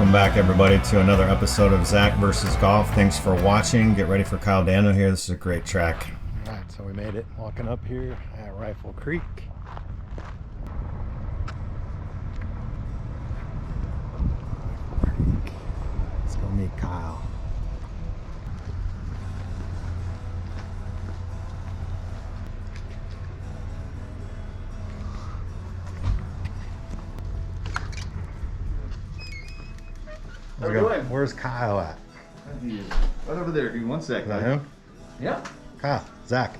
Welcome back, everybody, to another episode of Zach versus Golf. Thanks for watching. Get ready for Kyle Daniell here. This is a great track. All right, so we made it. Walking up here at Rifle Creek. Let's go meet Kyle. How are you doing? Where's Kyle at? He is right over there. Give me 1 second. Is that him? Yeah. Kyle, Zach.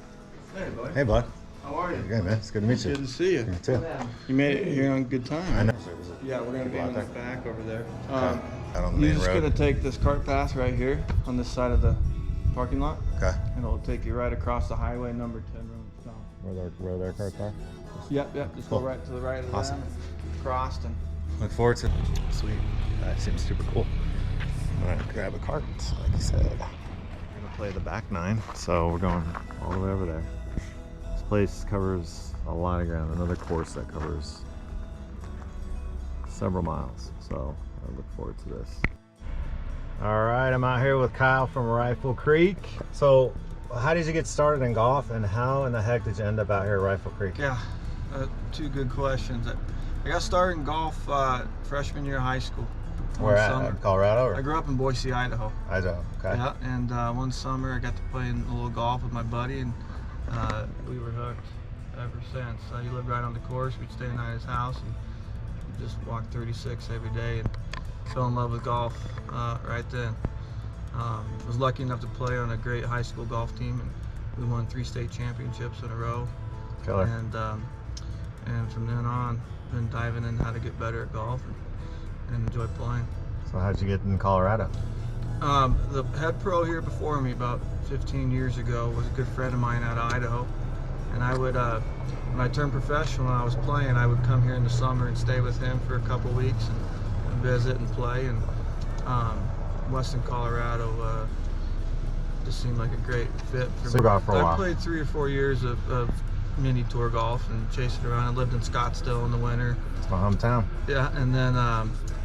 Hey, buddy. Hey, bud. How are you? Good, man. It's good to meet you. Good to see you. You too. You made it here on good time. I know. Yeah, we're gonna be in the back over there. Out on the You're main just road. gonna take this cart path right here on this side of the parking lot, Okay. and it'll take you right across the highway, number 10 room south. Where their cars are? Yep. Just Cool. go right to the right of Awesome. them. Crossed and Look forward to it. Sweet. That seems super cool. All right, grab a cart, like you said. We're gonna play the back nine, so we're going all the way over there. This place covers a lot of ground. Another course that covers several miles, so I look forward to this. All right, I'm out here with Kyle from Rifle Creek. So, how did you get started in golf, and how in the heck did you end up out here at Rifle Creek? yeah, two good questions. I got started in golf freshman year of high school. Where One at? summer. Colorado? I Or? grew up in Boise, Idaho. Idaho. Okay. Yeah, and one summer I got to play in a little golf with my buddy, and we were hooked ever since. He lived right on the course. We'd stay the night at his house and just walk 36 every day, and fell in love with golf right then. Was lucky enough to play on a great high school golf team, and we won 3 state championships in a row. Killer. And from then on, been diving in how to get better at golf and enjoy playing. So, how'd you get in Colorado? The head pro here before me about 15 years ago was a good friend of mine out of Idaho, and I would, when I turned professional and I was playing, I would come here in the summer and stay with him for a couple weeks and visit and play. And Western Colorado just seemed like a great fit for So me. golf for a while. I played 3 or 4 years of mini tour golf and chased it around. I lived in Scottsdale in the winter. It's my hometown. Yeah, and then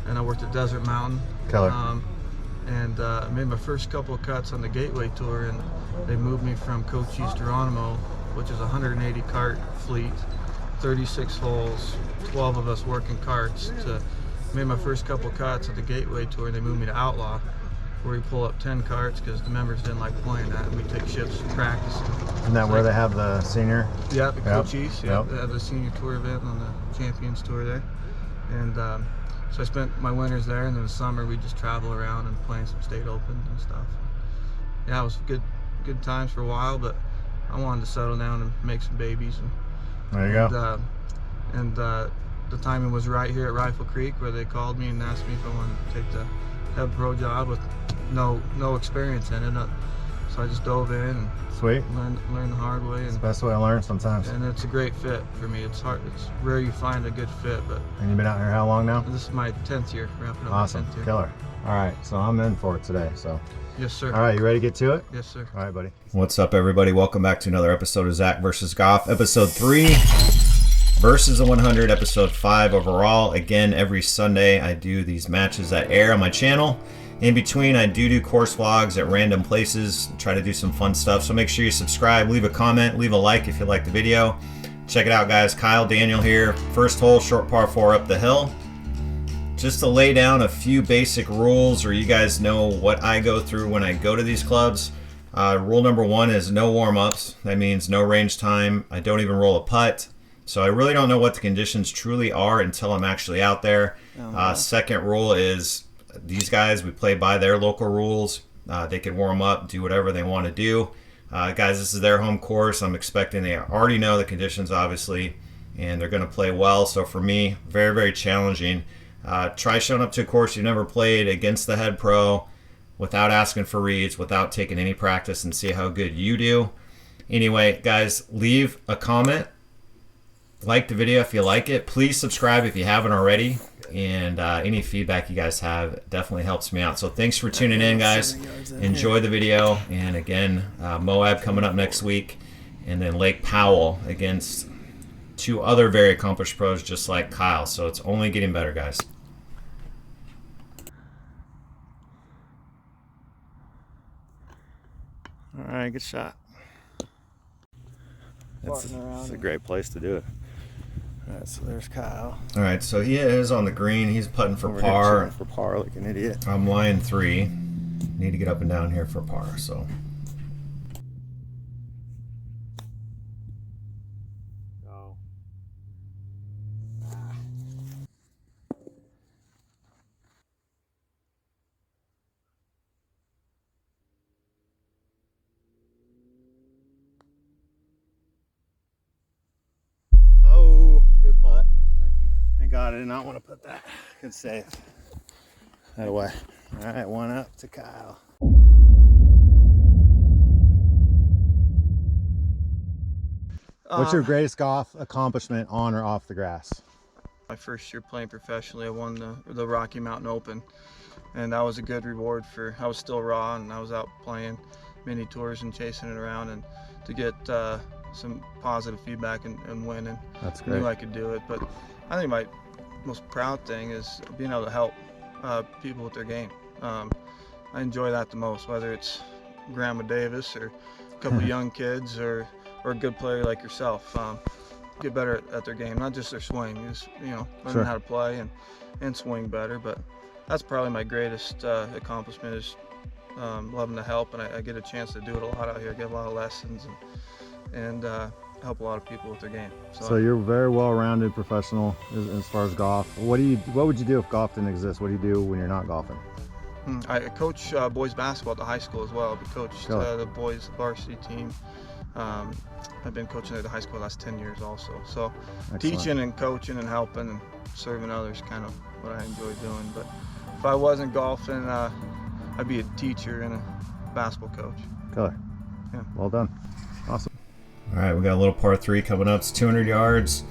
and I worked at Desert Mountain. Killer. I made my first couple of cuts on the Gateway Tour, and they moved me from Cochise Geronimo, which is a 180 cart fleet, 36 holes, 12 of us working carts. Made my first couple of cuts at the Gateway Tour, and they moved me to Outlaw, where we pull up 10 carts because the members didn't like playing that, and we take ships and practice. Isn't that where they have the senior? Yeah, the Yep. Cochise. Yeah, Yep. they have the senior tour event on the Champions Tour there, and so I spent my winters there, and then the summer we just travel around and playing some state opens and stuff. Yeah, it was good times for a while, but I wanted to settle down and make some babies. There you go. The timing was right here at Rifle Creek, where they called me and asked me if I wanted to take the head pro job with no experience in it. So I just dove in and Sweet. learned the hard way. It's the best way to learn sometimes. And it's a great fit for me. It's hard. It's rare you find a good fit, but And you've been out here how long now? this is my 10th year. Wrapping up Awesome. my 10th year. Killer. All right, so I'm in for it today. So, Yes, sir. all right, you ready to get to it? Yes, sir. All right, buddy. What's up, everybody? Welcome back to another episode of Zach versus Golf, episode 3 versus the 100, episode 5 overall. Again, every Sunday I do these matches that air on my channel. In between, I do course vlogs at random places, try to do some fun stuff. So make sure you subscribe, leave a comment, leave a like if you like the video. Check it out, guys. Kyle Daniell here. First hole, short par 4 up the hill. Just to lay down a few basic rules, or you guys know what I go through when I go to these clubs. Rule number 1 is no warm-ups. That means no range time. I don't even roll a putt. So I really don't know what the conditions truly are until I'm actually out there. Second rule is these guys, we play by their local rules. They can warm up, do whatever they want to do. Guys, this is their home course. I'm expecting they already know the conditions, obviously, and they're going to play well. So for me, very, very challenging. Try showing up to a course you've never played against the head pro without asking for reads, without taking any practice, and see how good you do. Anyway, guys, leave a comment. Like the video if you like it. Please subscribe if you haven't already. And any feedback you guys have definitely helps me out. So thanks for tuning in, guys. Enjoy the video. And again, Moab coming up next week. And then Lake Powell against 2 other very accomplished pros just like Kyle. So it's only getting better, guys. All right, good shot. Farting around. It's a great place to do it. All right, so there's Kyle. All right, so he is on the green. He's putting for Over here par. chilling for par like an idiot. I'm line 3. Need to get up and down here for par, so. Oh. Oh, good putt. Thank you. Thank God I did not want to put that. Good save. That away. All right, one up to Kyle. What's your greatest golf accomplishment on or off the grass? My first year playing professionally, I won the Rocky Mountain Open, and that was a good reward for. I was still raw, and I was out playing mini tours and chasing it around, and to get some positive feedback and win, and That's I great. knew I could do it. But I think my most proud thing is being able to help people with their game. I enjoy that the most, whether it's Grandma Davis or a couple young kids or a good player like yourself. Get better at their game, not just their swing, just learning Sure. how to play and swing better. But that's probably my greatest accomplishment is loving to help, and I get a chance to do it a lot out here. Get a lot of lessons and help a lot of people with their game. So you're a very well-rounded professional as far as golf. What would you do if golf didn't exist? What do you do when you're not golfing? I coach boys basketball at the high school as well. I coached Cool. the boys varsity team. I've been coaching at the high school the last 10 years also. So Excellent. teaching and coaching and helping and serving others kind of what I enjoy doing. But if I wasn't golfing, I'd be a teacher and a basketball coach. Killer. Yeah. Well done. Awesome. All right, we got a little par 3 coming up. It's 200 yards.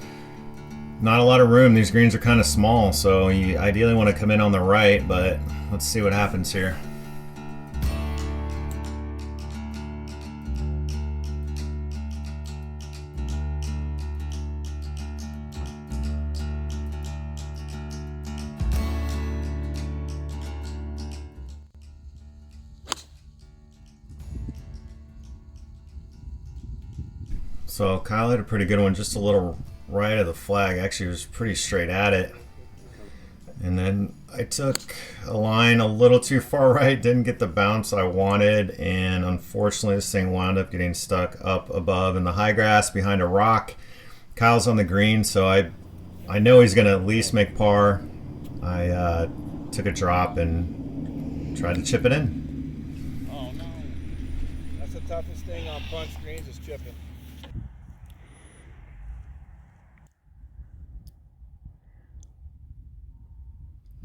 Not a lot of room. These greens are kind of small, so you ideally want to come in on the right, but let's see what happens here. So Kyle had a pretty good one, just a little right of the flag. Actually, it was pretty straight at it. And then I took a line a little too far right, didn't get the bounce I wanted, and unfortunately this thing wound up getting stuck up above in the high grass behind a rock. Kyle's on the green, so I know he's going to at least make par. I took a drop and tried to chip it in. Oh no, that's the toughest thing on bunch greens is chipping.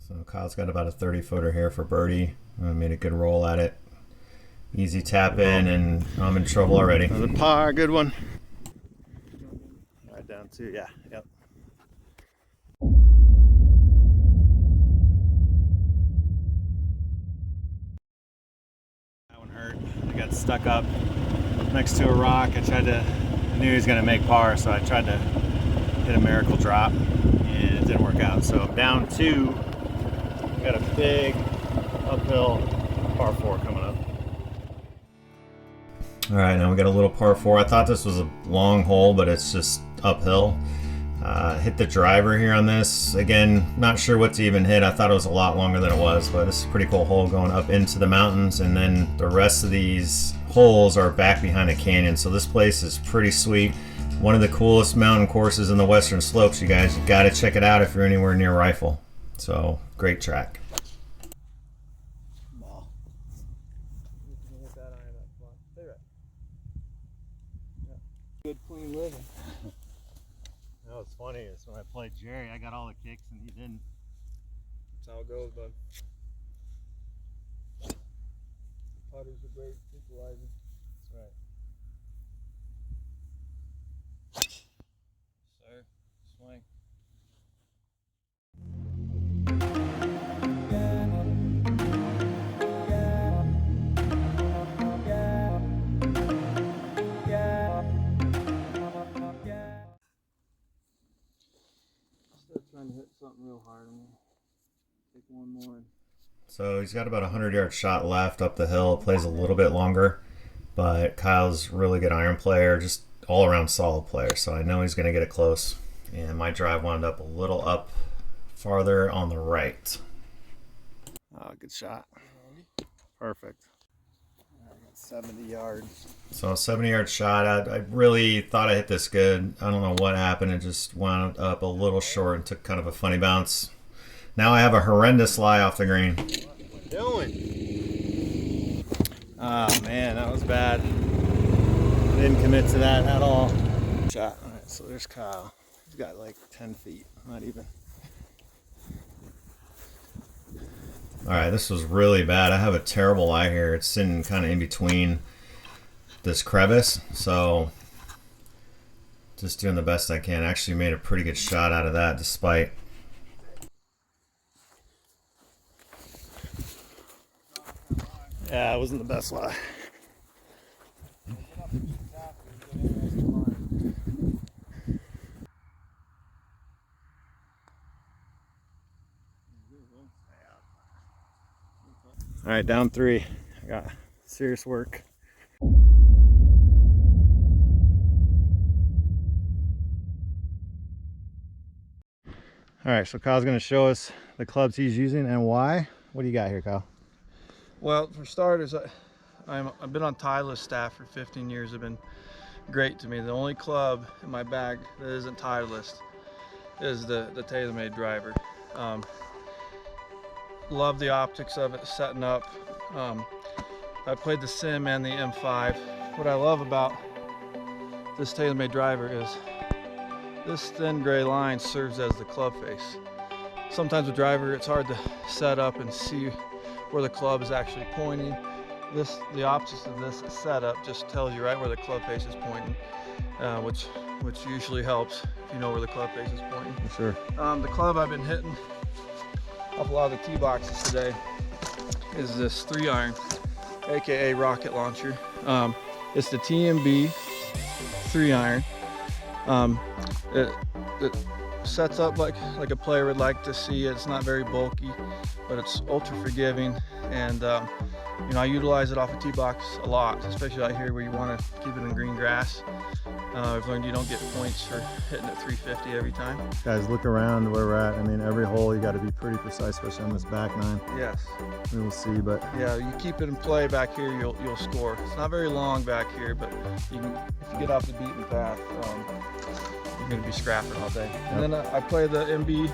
So Kyle's got about a 30-footer here for birdie. I made a good roll at it. Easy tap in, and I'm in trouble already. Another par, good one. Right down to, yeah, yep. That one hurt. I got stuck up next to a rock. I knew he was going to make par, so I tried to hit a miracle drop, and it didn't work out. So down 2, got a big uphill par 4 coming up. All right, now we got a little par 4. I thought this was a long hole, but it's just uphill. Hit the driver here on this. Again, not sure what to even hit. I thought it was a lot longer than it was, but this is a pretty cool hole going up into the mountains, and then the rest of these holes are back behind a canyon. So this place is pretty sweet. One of the coolest mountain courses in the Western Slopes, you guys. You got to check it out if you're anywhere near Rifle. So, great track. Ball. You can hit that iron up front. Stay right. Yeah. Good clean living. That was funny is when I played Jerry, I got all the kicks and he didn't. That's how it goes, bud. Putter's a great equalizer. That's right. Sir, swing. Still trying to hit something real hard. I'm gonna take one more. So he's got about a 100-yard shot left up the hill. Plays a little bit longer. But Kyle's really good iron player, just all around solid player. So I know he's going to get it close. And my drive wound up a little up farther on the right. Oh, good shot. Perfect. I got 70 yards. So 70-yard shot. I really thought I hit this good. I don't know what happened. It just wound up a little short and took kind of a funny bounce. Now I have a horrendous lie off the green. What are you doing? Oh man, that was bad. I didn't commit to that at all. Shot. All right, so there's Kyle. He's got like 10 feet, not even. All right, this was really bad. I have a terrible lie here. It's sitting kind of in between this crevice, so just doing the best I can. Actually made a pretty good shot out of that despite. Yeah, it wasn't the best lie. All right, down 3. I got serious work. All right, so Kyle's going to show us the clubs he's using and why. What do you got here, Kyle? Well, for starters, I've been on Titleist staff for 15 years. They've been great to me. The only club in my bag that isn't Titleist is the TaylorMade driver. Love the optics of it, setting up. I played the Sim and the M5. What I love about this TaylorMade driver is this thin gray line serves as the club face. Sometimes with driver, it's hard to set up and see where the club is actually pointing. The opposite of this setup just tells you right where the club face is pointing, which usually helps if you know where the club face is pointing. Sure. The club I've been hitting off a lot of the tee boxes today is this 3-iron, aka rocket launcher. It's the TMB 3-iron. It sets up like a player would like to see it. It's not very bulky, but it's ultra forgiving, and you know, I utilize it off a tee box a lot, especially out here where you want to keep it in green grass. I've learned you don't get points for hitting it 350 every time. Guys, look around where we're at. I mean, every hole you got to be pretty precise, especially on this back 9. Yes. We'll see, but yeah, you keep it in play back here, you'll score. It's not very long back here, but if you get off the beaten path, you're going to be scrapping all day. Yep. And then I play the MB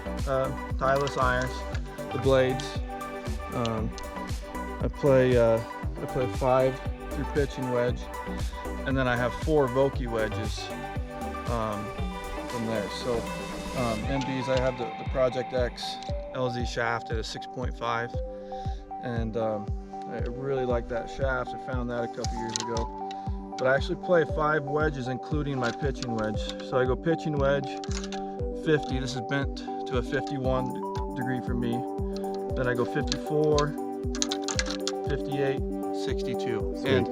Titleist irons, the blades. I play 5 through pitch and wedge, and then I have 4 Vokey wedges from there. So MBs, I have the Project X LZ shaft at a 6.5, and I really like that shaft. I found that a couple years ago. But I actually play 5 wedges, including my pitching wedge. So I go pitching wedge 50. This is bent to a 51 degree for me. Then I go 54, 58, 62. Sweet.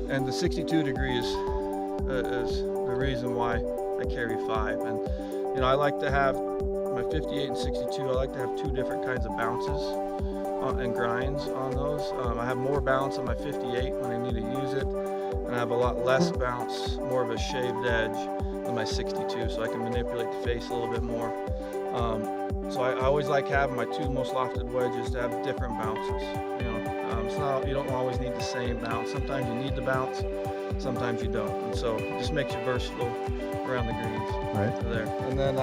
And the 62 degree is the reason why I carry 5. And you know, I like to have my 58 and 62. I like to have 2 different kinds of bounces and grinds on those. I have more bounce on my 58 when I need to use it, and I have a lot less bounce, more of a shaved edge on my 62, so I can manipulate the face a little bit more. So I always like having my 2 most lofted wedges to have different bounces. You know, it's not, you don't always need the same bounce. Sometimes you need the bounce, sometimes you don't, and so it just makes you versatile around the greens. right. There, and then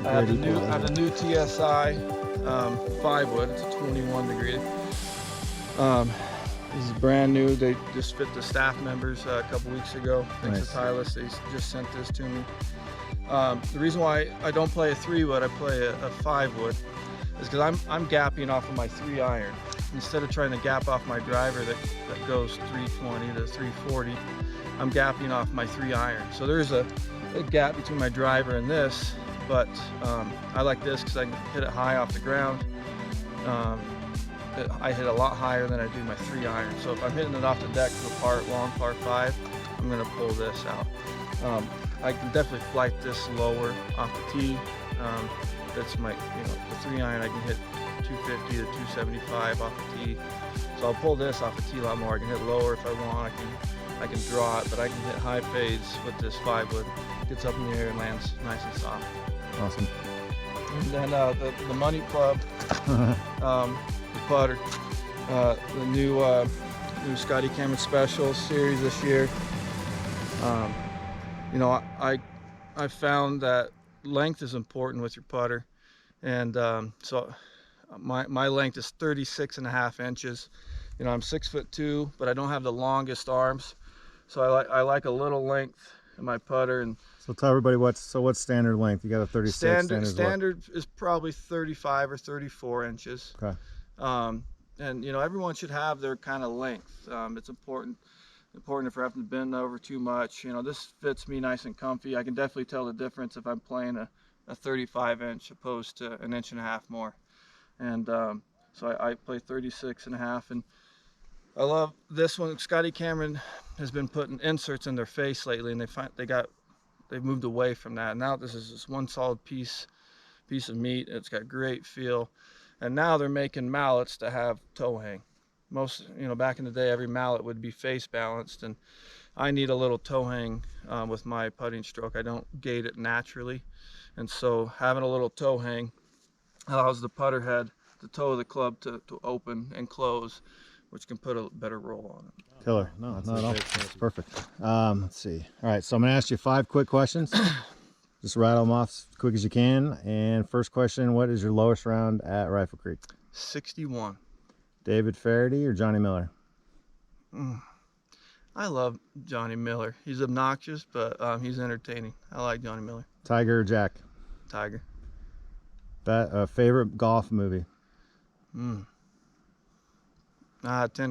I have the new TSI 5 wood. It's a 21 degree. This is brand new. They just fit the staff members a couple weeks ago. Thanks Nice. to Titleist, they just sent this to me. The reason why I don't play a 3 wood, I play a 5 wood, is because I'm gapping off of my 3-iron. Instead of trying to gap off my driver that goes 320 to 340, I'm gapping off my 3-iron. So there's a gap between my driver and this, but I like this because I can hit it high off the ground. I hit a lot higher than I do my 3-iron. So if I'm hitting it off the deck to a long par 5, I'm going to pull this out. I can definitely flight this lower off the tee. That's my, the 3-iron I can hit 250 to 275 off the tee. So I'll pull this off the tee a lot more. I can hit lower if I want. I can draw it, but I can hit high fades with this 5-wood. Gets up in the air and lands nice and soft. Awesome. And then the money club, the putter, the new Scotty Cameron Special series this year. You know, I found that length is important with your putter, and so my length is 36.5 inches. You know, I'm 6'2", but I don't have the longest arms, so I like a little length in my putter. And so tell everybody what's standard length. You got a 36. Standard is probably 35 or 34 inches. Okay. And you know, everyone should have their kind of length. It's important if we're having to bend over too much. You know, this fits me nice and comfy. I can definitely tell the difference if I'm playing a 35 inch opposed to an inch and a half more. And so I play 36.5, and I love this one. Scotty Cameron has been putting inserts in their face lately, and they've moved away from that. Now this is just one solid piece of meat. It's got great feel, and now they're making mallets to have toe hang. Most, you know, back in the day, every mallet would be face balanced, and I need a little toe hang with my putting stroke. I don't gate it naturally, and so having a little toe hang allows the putter head, the toe of the club, to open and close, which can put a better roll on it. Killer. No, not at all. That's perfect. Let's see. All right, so I'm gonna ask you 5 quick questions. Just rattle them off as quick as you can. And first question: what is your lowest round at Rifle Creek? 61. David Faraday or Johnny Miller? I love Johnny Miller. He's obnoxious, but he's entertaining. I like Johnny Miller. Tiger or Jack? Tiger. Favorite golf movie? Tin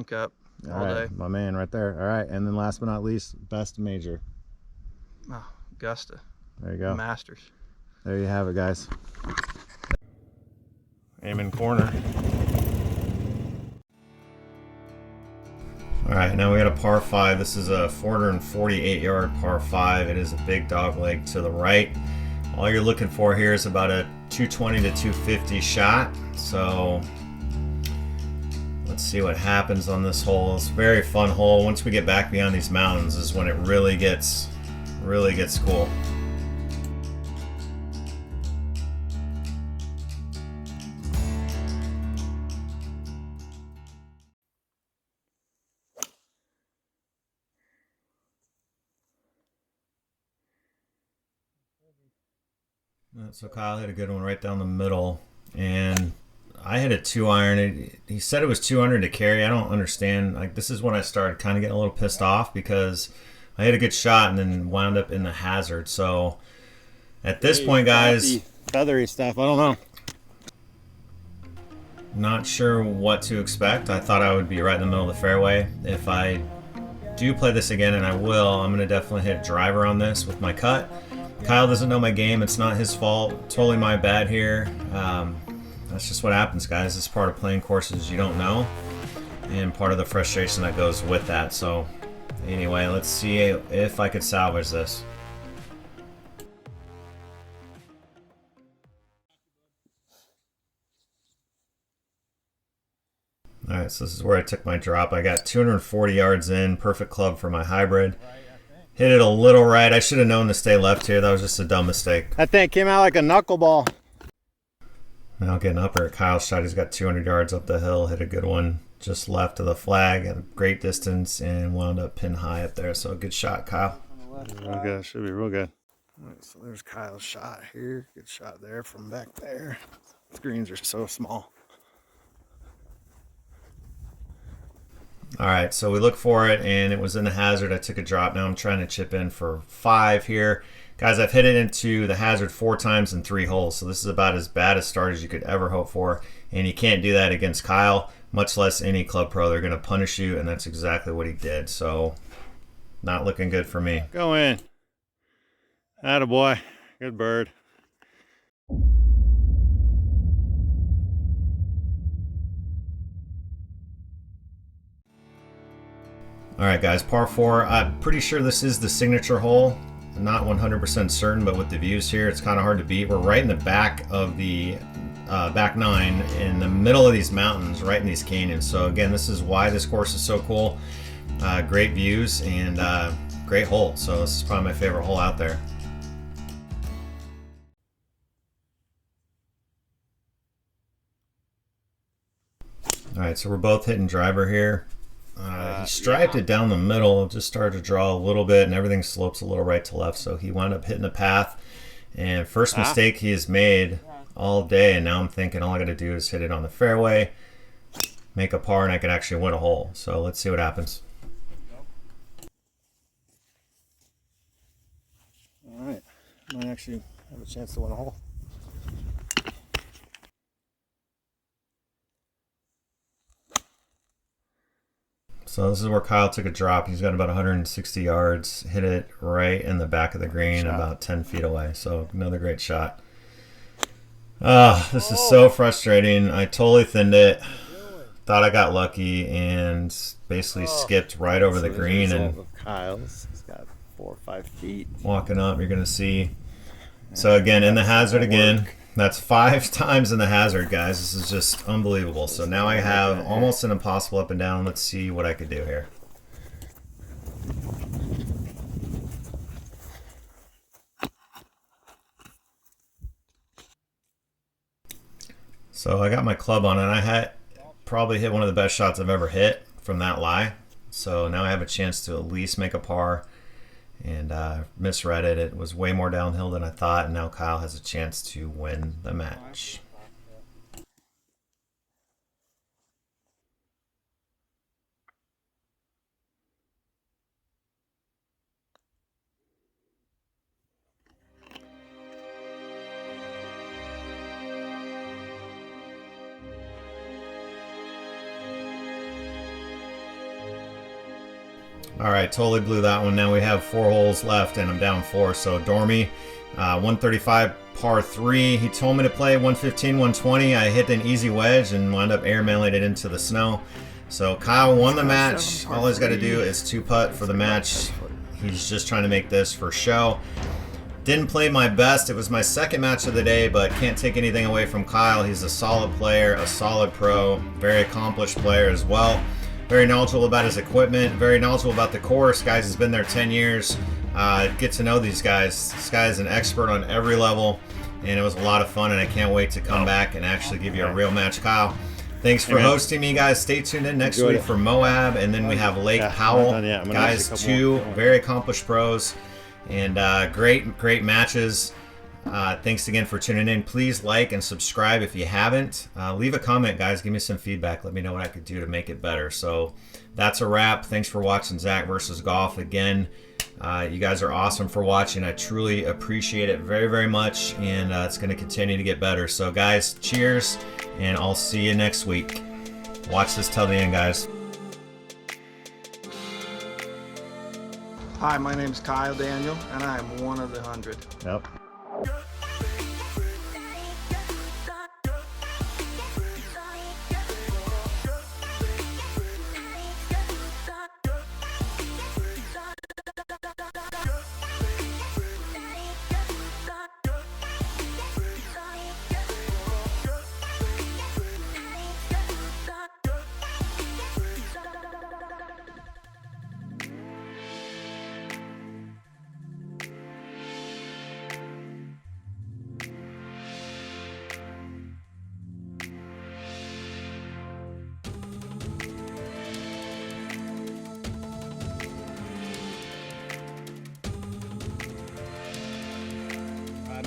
Cup all right, day. my man right there. All right, and then last but not least, best major. Oh, Augusta. There you go. Masters. There you have it, guys. Aim in corner. All right, now we got a par 5. This is a 448-yard par 5. It is a big dog leg to the right. All you're looking for here is about a 220 to 250 shot. So let's see what happens on this hole. It's a very fun hole. Once we get back beyond these mountains is when it really gets cool. So Kyle hit a good one right down the middle, and I hit a 2-iron. He said it was 200 to carry. I don't understand. Like, this is when I started kind of getting a little pissed off because I hit a good shot and then wound up in the hazard. So at this point, guys, feathery stuff. I don't know. Not sure what to expect. I thought I would be right in the middle of the fairway. If I do play this again, and I will, I'm going to definitely hit driver on this with my cut. Kyle doesn't know my game. It's not his fault. Totally my bad here. That's just what happens, guys. It's part of playing courses you don't know, and part of the frustration that goes with that. So anyway, let's see if I could salvage this. All right, so this is where I took my drop. I got 240 yards in, perfect club for my hybrid. Hit it a little right. I should have known to stay left here. That was just a dumb mistake. That thing came out like a knuckleball. Now getting up here at Kyle's shot. He's got 200 yards up the hill. Hit a good one just left of the flag at a great distance and wound up pin high up there. So a good shot, Kyle. Real good. Should be real good. All right, so there's Kyle's shot here. Good shot there from back there. The greens are so small. All right, so we look for it, and it was in the hazard. I took a drop. Now I'm trying to chip in for 5 here. Guys, I've hit it into the hazard 4 times in 3 holes, so this is about as bad a start as you could ever hope for, and you can't do that against Kyle, much less any club pro. They're going to punish you, and that's exactly what he did, so not looking good for me. Go in. Attaboy. Good bird. All right, guys, par 4. I'm pretty sure this is the signature hole. I'm not 100% certain, but with the views here, it's kind of hard to beat. We're right in the back of the back nine in the middle of these mountains, right in these canyons. So again, this is why this course is so cool. Great views and great hole. So this is probably my favorite hole out there. All right, so we're both hitting driver here. He striped it down the middle, just started to draw a little bit, and everything slopes a little right to left. So he wound up hitting the path. And first mistake he has made all day, and now I'm thinking all I got to do is hit it on the fairway, make a par, and I could actually win a hole. So let's see what happens. All right, might actually have a chance to win a hole. So this is where Kyle took a drop. He's got about 160 yards, hit it right in the back of the green, about 10 feet away. So another great shot. This is so frustrating. I totally thinned it. Thought I got lucky and basically skipped right over the green. And Kyle's, he's got 4 or 5 feet. Walking up, you're gonna see. So again, in the hazard again. That's 5 times in the hazard, guys. This is just unbelievable. So now I have almost an impossible up and down. Let's see what I could do here. So I got my club on, and I had probably hit one of the best shots I've ever hit from that lie. So now I have a chance to at least make a par. And misread it. It was way more downhill than I thought, and now Kyle has a chance to win the match. All right, totally blew that one. Now we have 4 holes left, and I'm down 4. So Dormy, 135 par 3. He told me to play 115, 120. I hit an easy wedge and wound up airmailing it into the snow. So Kyle won the match. All he's got to do is 2-putt for the match. He's just trying to make this for show. Didn't play my best. It was my second match of the day, but can't take anything away from Kyle. He's a solid player, a solid pro, very accomplished player as well. Very knowledgeable about his equipment, very knowledgeable about the course. Guys, has been there 10 years. Get to know these guys. This guy is an expert on every level, and it was a lot of fun, and I can't wait to come back and actually give you a real match. Kyle, thanks for hosting me, guys. Stay tuned in next week for Moab, and then we have Lake Powell. Guys, 2 very accomplished pros, and great matches. Thanks again for tuning in. Please like and subscribe if you haven't. Leave a comment, guys. Give me some feedback. Let me know what I could do to make it better. So that's a wrap. Thanks for watching Zach versus Golf. Again, you guys are awesome for watching. I truly appreciate it very, very much. And it's going to continue to get better. So guys, cheers. And I'll see you next week. Watch this till the end, guys. Hi, my name's Kyle Daniell, and I am one of the 100. Yep.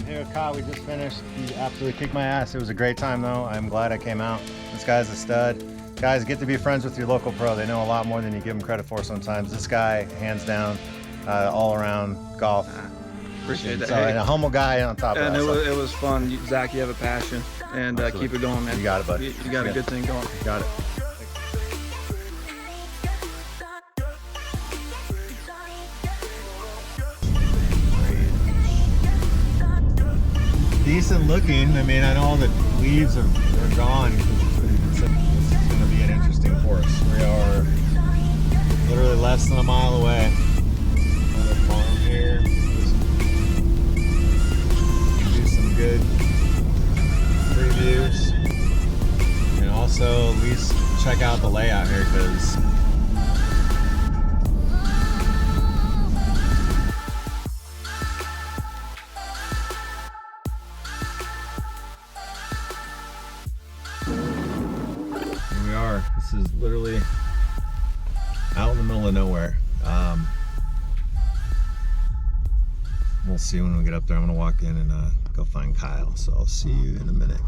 Here with Kyle, we just finished. He absolutely kicked my ass. It was a great time though. I'm glad I came out. This guy's a stud. Guys, get to be friends with your local pro. They know a lot more than you give them credit for sometimes. This guy, hands down, all around golf. Appreciate that. So, and a humble guy on top of that. And it was fun. Zach, you have a passion, and keep it going, man. You got it, buddy. You got a good thing going. You got it. Decent looking. I mean, I know all the leaves are gone. This is going to be an interesting course. We are literally less than a mile away. Another farm here. Do some good previews. check out the layout here because here we are. This is literally out in the middle of nowhere. We'll see when we get up there. I'm gonna walk in and go find Kyle. So I'll see you in a minute.